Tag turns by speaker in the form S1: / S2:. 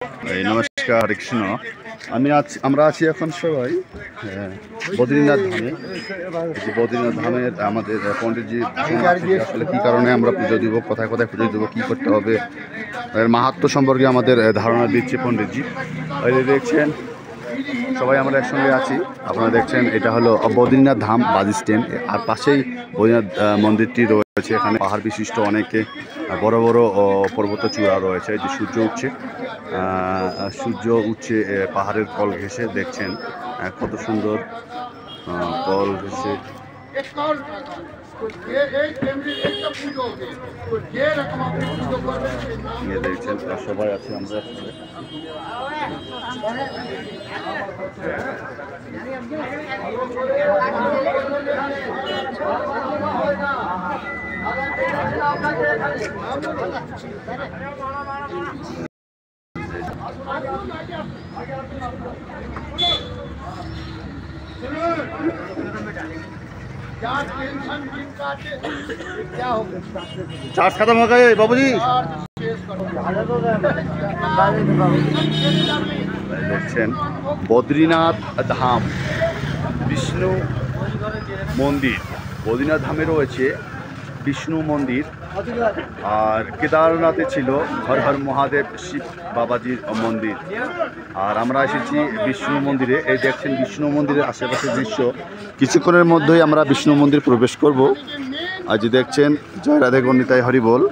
S1: নমস্কার, হরে কৃষ্ণ। আমরা আছি এখন সবাই বদ্রীনাথ ধামে। বদ্রীনাথ ধামের আমাদের পণ্ডিতজি আসলে কী কারণে আমরা পুজো দিব, কোথায় কোথায় পুজো দেবো, কী করতে হবে, এর মাহাত্ম্য সম্পর্কে আমাদের ধারণা দিচ্ছে পণ্ডিতজি। ওই দেখছেন সবাই আমরা একসঙ্গে আছি। আপনারা দেখছেন এটা হলো বদ্রীনাথ ধাম বাস স্ট্যান্ড, আর পাশেই বদ্রীনাথ মন্দিরটি রয়েছে। এখানে পাহাড় বিশিষ্ট অনেকে বড় বড় পর্বত চূড়া রয়েছে। যে সূর্য উঠছে পাহাড়ের কল ঘেঁষে, দেখছেন কত সুন্দর কল ঘেঁষে দেখছেন। সবাই আছে, আমরা चार्ज खत्म हो गए बाबू जी। দেখছেন বদ্রীনাথ ধাম বিষ্ণু মন্দির। বদ্রীনাথ ধামে রয়েছে বিষ্ণু মন্দির, আর কেদারনাথে ছিল হর হর মহাদেব শিব বাবাজির মন্দির। আর আমরা এসেছি বিষ্ণু মন্দিরে। এই দেখছেন বিষ্ণু মন্দিরের আশেপাশের দৃশ্য। কিছুক্ষণের মধ্যেই আমরা বিষ্ণু মন্দির প্রবেশ করব। আজ দেখছেন জয় রাধে গণিতায় হরি বল।